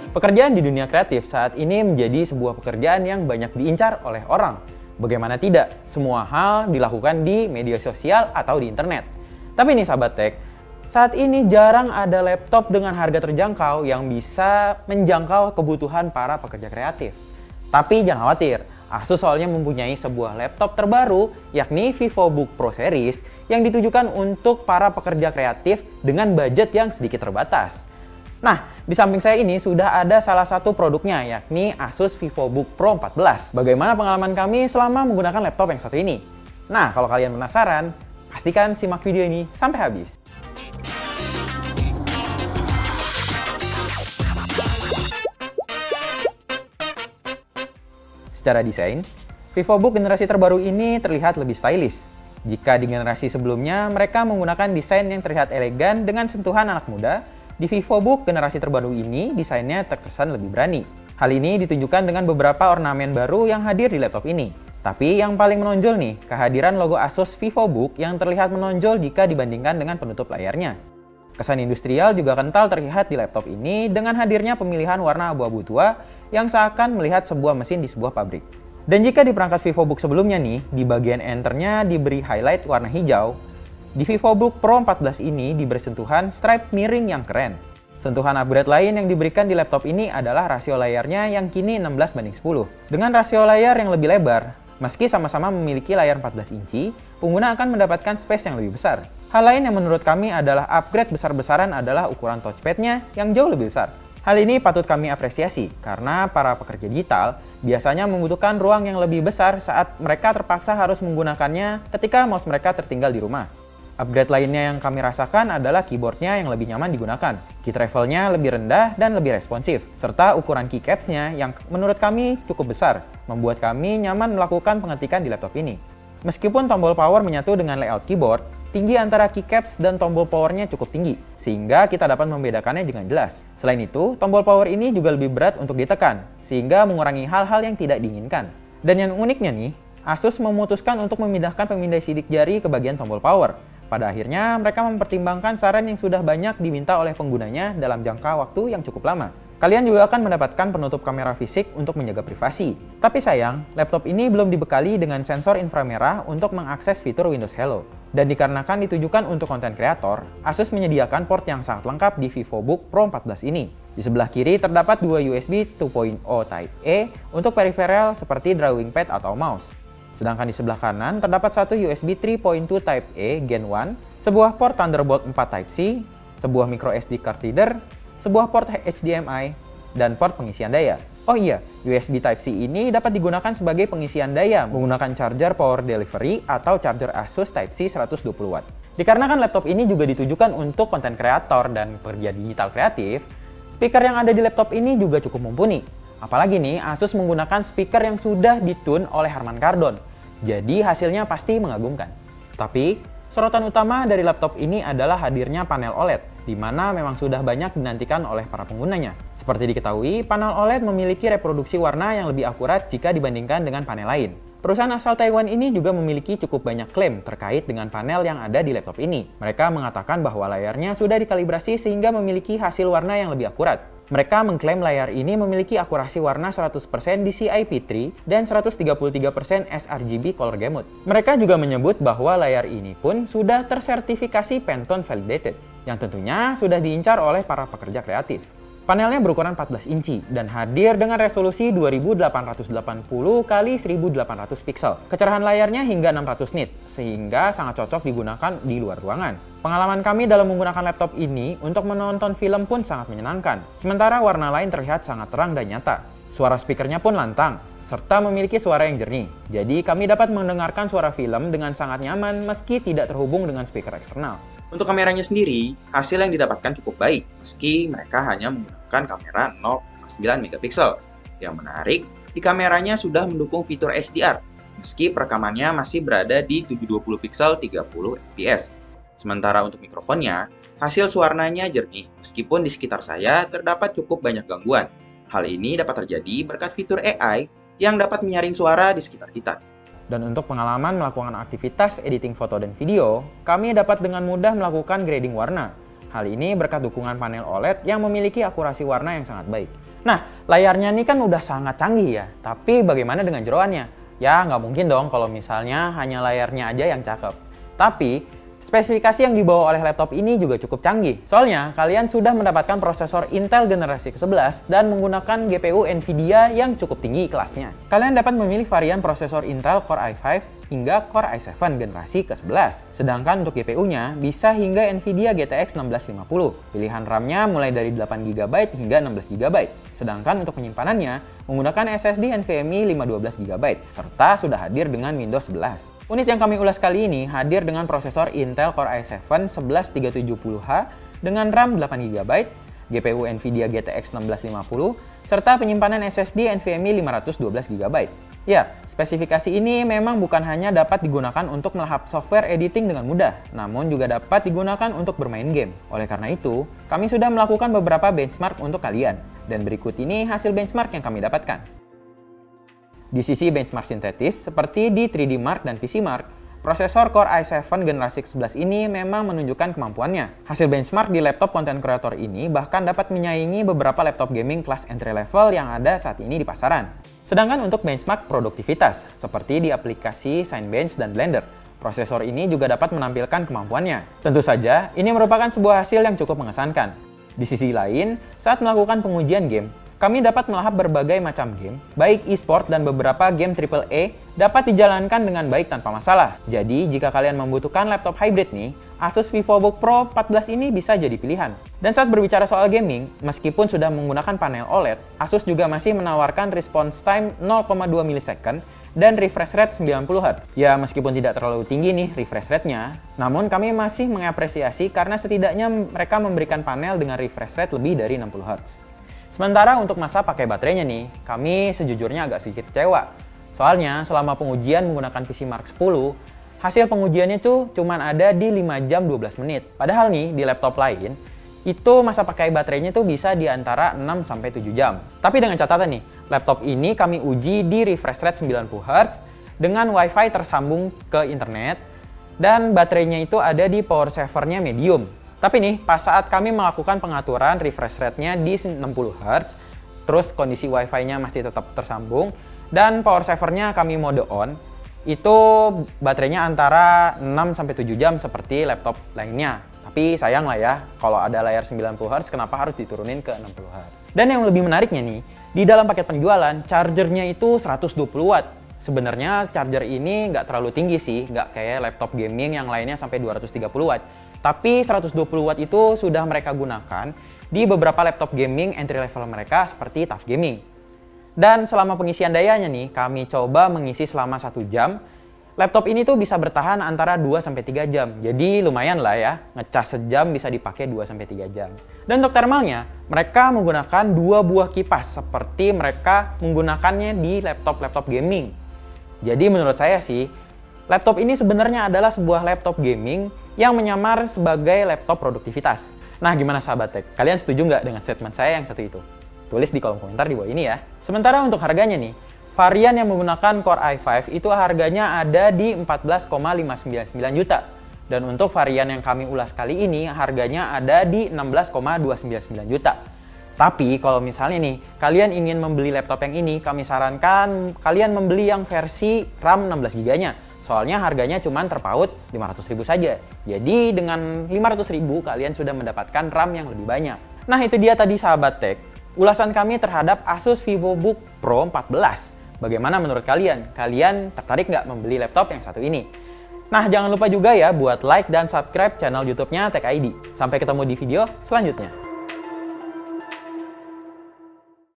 Pekerjaan di dunia kreatif saat ini menjadi sebuah pekerjaan yang banyak diincar oleh orang. Bagaimana tidak, semua hal dilakukan di media sosial atau di internet. Tapi nih sahabat tech, saat ini jarang ada laptop dengan harga terjangkau yang bisa menjangkau kebutuhan para pekerja kreatif. Tapi jangan khawatir, Asus soalnya mempunyai sebuah laptop terbaru yakni VivoBook Pro Series yang ditujukan untuk para pekerja kreatif dengan budget yang sedikit terbatas. Nah, di samping saya ini sudah ada salah satu produknya, yakni Asus VivoBook Pro 14. Bagaimana pengalaman kami selama menggunakan laptop yang satu ini? Nah, kalau kalian penasaran, pastikan simak video ini sampai habis. Secara desain, VivoBook generasi terbaru ini terlihat lebih stylish. Jika di generasi sebelumnya mereka menggunakan desain yang terlihat elegan dengan sentuhan anak muda, di VivoBook generasi terbaru ini desainnya terkesan lebih berani. Hal ini ditunjukkan dengan beberapa ornamen baru yang hadir di laptop ini. Tapi yang paling menonjol nih, kehadiran logo Asus VivoBook yang terlihat menonjol jika dibandingkan dengan penutup layarnya. Kesan industrial juga kental terlihat di laptop ini dengan hadirnya pemilihan warna abu-abu tua yang seakan melihat sebuah mesin di sebuah pabrik. Dan jika di perangkat VivoBook sebelumnya nih, di bagian enternya diberi highlight warna hijau, di VivoBook Pro 14 ini diberi sentuhan stripe miring yang keren. Sentuhan upgrade lain yang diberikan di laptop ini adalah rasio layarnya yang kini 16:10. Dengan rasio layar yang lebih lebar, meski sama-sama memiliki layar 14 inci, pengguna akan mendapatkan space yang lebih besar. Hal lain yang menurut kami adalah upgrade besar-besaran adalah ukuran touchpad-nya yang jauh lebih besar. Hal ini patut kami apresiasi karena para pekerja digital biasanya membutuhkan ruang yang lebih besar saat mereka terpaksa harus menggunakannya ketika mouse mereka tertinggal di rumah. Upgrade lainnya yang kami rasakan adalah keyboardnya yang lebih nyaman digunakan, key travelnya lebih rendah dan lebih responsif, serta ukuran keycaps-nya yang menurut kami cukup besar, membuat kami nyaman melakukan pengetikan di laptop ini. Meskipun tombol power menyatu dengan layout keyboard, tinggi antara keycaps dan tombol powernya cukup tinggi, sehingga kita dapat membedakannya dengan jelas. Selain itu, tombol power ini juga lebih berat untuk ditekan, sehingga mengurangi hal-hal yang tidak diinginkan. Dan yang uniknya nih, Asus memutuskan untuk memindahkan pemindai sidik jari ke bagian tombol power. Pada akhirnya, mereka mempertimbangkan saran yang sudah banyak diminta oleh penggunanya dalam jangka waktu yang cukup lama. Kalian juga akan mendapatkan penutup kamera fisik untuk menjaga privasi. Tapi sayang, laptop ini belum dibekali dengan sensor inframerah untuk mengakses fitur Windows Hello. Dan dikarenakan ditujukan untuk konten kreator, Asus menyediakan port yang sangat lengkap di VivoBook Pro 14 ini. Di sebelah kiri terdapat dua USB 2.0 Type-A untuk peripheral seperti drawing pad atau mouse. Sedangkan di sebelah kanan terdapat satu USB 3.2 Type-A Gen 1, sebuah port Thunderbolt 4 Type-C, sebuah microSD card reader, sebuah port HDMI, dan port pengisian daya. Oh iya, USB Type-C ini dapat digunakan sebagai pengisian daya menggunakan charger power delivery atau charger Asus Type-C 120W. Dikarenakan laptop ini juga ditujukan untuk konten kreator dan pekerja digital kreatif, speaker yang ada di laptop ini juga cukup mumpuni. Apalagi nih, Asus menggunakan speaker yang sudah ditune oleh Harman Kardon. Jadi hasilnya pasti mengagumkan. Tapi, sorotan utama dari laptop ini adalah hadirnya panel OLED, di mana memang sudah banyak dinantikan oleh para penggunanya. Seperti diketahui, panel OLED memiliki reproduksi warna yang lebih akurat jika dibandingkan dengan panel lain. Perusahaan asal Taiwan ini juga memiliki cukup banyak klaim terkait dengan panel yang ada di laptop ini. Mereka mengatakan bahwa layarnya sudah dikalibrasi sehingga memiliki hasil warna yang lebih akurat. Mereka mengklaim layar ini memiliki akurasi warna 100% DCI-P3 dan 133% sRGB color gamut. Mereka juga menyebut bahwa layar ini pun sudah tersertifikasi Pantone Validated, yang tentunya sudah diincar oleh para pekerja kreatif. Panelnya berukuran 14 inci dan hadir dengan resolusi 2880 x 1800 pixel. Kecerahan layarnya hingga 600 nit, sehingga sangat cocok digunakan di luar ruangan. Pengalaman kami dalam menggunakan laptop ini untuk menonton film pun sangat menyenangkan. Sementara warna lain terlihat sangat terang dan nyata. Suara speakernya pun lantang, serta memiliki suara yang jernih. Jadi kami dapat mendengarkan suara film dengan sangat nyaman meski tidak terhubung dengan speaker eksternal. Untuk kameranya sendiri, hasil yang didapatkan cukup baik, meski mereka hanya menggunakan kamera 0,9 megapiksel. Yang menarik, di kameranya sudah mendukung fitur HDR, meski perekamannya masih berada di 720 pixel 30 fps. Sementara untuk mikrofonnya, hasil suaranya jernih, meskipun di sekitar saya terdapat cukup banyak gangguan. Hal ini dapat terjadi berkat fitur AI yang dapat menyaring suara di sekitar kita. Dan untuk pengalaman melakukan aktivitas editing foto dan video, kami dapat dengan mudah melakukan grading warna. Hal ini berkat dukungan panel OLED yang memiliki akurasi warna yang sangat baik. Nah, layarnya ini kan udah sangat canggih ya, tapi bagaimana dengan jeroannya? Ya, nggak mungkin dong kalau misalnya hanya layarnya aja yang cakep. Tapi, spesifikasi yang dibawa oleh laptop ini juga cukup canggih. Soalnya, kalian sudah mendapatkan prosesor Intel generasi ke-11 dan menggunakan GPU Nvidia yang cukup tinggi kelasnya. Kalian dapat memilih varian prosesor Intel Core i5 hingga Core i7 generasi ke-11. Sedangkan untuk GPU-nya bisa hingga Nvidia GTX 1650. Pilihan RAM-nya mulai dari 8GB hingga 16GB. Sedangkan untuk penyimpanannya menggunakan SSD NVMe 512GB serta sudah hadir dengan Windows 11. Unit yang kami ulas kali ini hadir dengan prosesor Intel Core i7 11370H dengan RAM 8GB, GPU Nvidia GTX 1650, serta penyimpanan SSD NVMe 512GB. Ya, spesifikasi ini memang bukan hanya dapat digunakan untuk melahap software editing dengan mudah, namun juga dapat digunakan untuk bermain game. Oleh karena itu, kami sudah melakukan beberapa benchmark untuk kalian, dan berikut ini hasil benchmark yang kami dapatkan. Di sisi benchmark sintetis, seperti di 3D Mark dan PC Mark, prosesor Core i7 generasi ke-11 ini memang menunjukkan kemampuannya. Hasil benchmark di laptop content creator ini bahkan dapat menyaingi beberapa laptop gaming kelas entry level yang ada saat ini di pasaran. Sedangkan untuk benchmark produktivitas, seperti di aplikasi Cinebench dan Blender, prosesor ini juga dapat menampilkan kemampuannya. Tentu saja, ini merupakan sebuah hasil yang cukup mengesankan. Di sisi lain, saat melakukan pengujian game, kami dapat melahap berbagai macam game, baik e-sport dan beberapa game AAA dapat dijalankan dengan baik tanpa masalah. Jadi, jika kalian membutuhkan laptop hybrid nih, Asus VivoBook Pro 14 ini bisa jadi pilihan. Dan saat berbicara soal gaming, meskipun sudah menggunakan panel OLED, Asus juga masih menawarkan response time 0,2 millisecond dan refresh rate 90Hz. Ya, meskipun tidak terlalu tinggi nih refresh rate-nya, namun kami masih mengapresiasi karena setidaknya mereka memberikan panel dengan refresh rate lebih dari 60Hz. Sementara untuk masa pakai baterainya nih, kami sejujurnya agak sedikit kecewa. Soalnya selama pengujian menggunakan PC Mark 10, hasil pengujiannya tuh cuma ada di 5 jam 12 menit. Padahal nih di laptop lain, itu masa pakai baterainya tuh bisa di antara 6-7 jam. Tapi dengan catatan nih, laptop ini kami uji di refresh rate 90Hz dengan WiFi tersambung ke internet dan baterainya itu ada di power saver-nya medium. Tapi nih, pas saat kami melakukan pengaturan refresh rate-nya di 60Hz, terus kondisi Wi-Fi-nya masih tetap tersambung, dan power saver-nya kami mode on, itu baterainya antara 6-7 jam seperti laptop lainnya. Tapi sayang lah ya, kalau ada layar 90Hz, kenapa harus diturunin ke 60Hz? Dan yang lebih menariknya nih, di dalam paket penjualan, chargernya itu 120 watt. Sebenarnya charger ini nggak terlalu tinggi sih, nggak kayak laptop gaming yang lainnya sampai 230 watt. Tapi 120 watt itu sudah mereka gunakan di beberapa laptop gaming entry level mereka seperti TUF Gaming. Dan selama pengisian dayanya nih, kami coba mengisi selama 1 jam. Laptop ini tuh bisa bertahan antara 2-3 jam. Jadi lumayan lah ya, ngecas sejam bisa dipakai 2-3 jam. Dan untuk thermalnya, mereka menggunakan 2 buah kipas seperti mereka menggunakannya di laptop-laptop gaming. Jadi menurut saya sih, laptop ini sebenarnya adalah sebuah laptop gaming yang menyamar sebagai laptop produktivitas. Nah, gimana sahabat tech? Kalian setuju nggak dengan statement saya yang satu itu? Tulis di kolom komentar di bawah ini ya. Sementara untuk harganya nih, varian yang menggunakan Core i5 itu harganya ada di 14,599 juta. Dan untuk varian yang kami ulas kali ini, harganya ada di 16,299 juta. Tapi kalau misalnya nih, kalian ingin membeli laptop yang ini, kami sarankan kalian membeli yang versi RAM 16GB-nya. Soalnya harganya cuma terpaut 500.000 saja. Jadi dengan 500.000 kalian sudah mendapatkan RAM yang lebih banyak. Nah itu dia tadi sahabat tech, ulasan kami terhadap Asus VivoBook Pro 14. Bagaimana menurut kalian? Kalian tertarik nggak membeli laptop yang satu ini? Nah jangan lupa juga ya buat like dan subscribe channel YouTube-nya Tech ID. Sampai ketemu di video selanjutnya.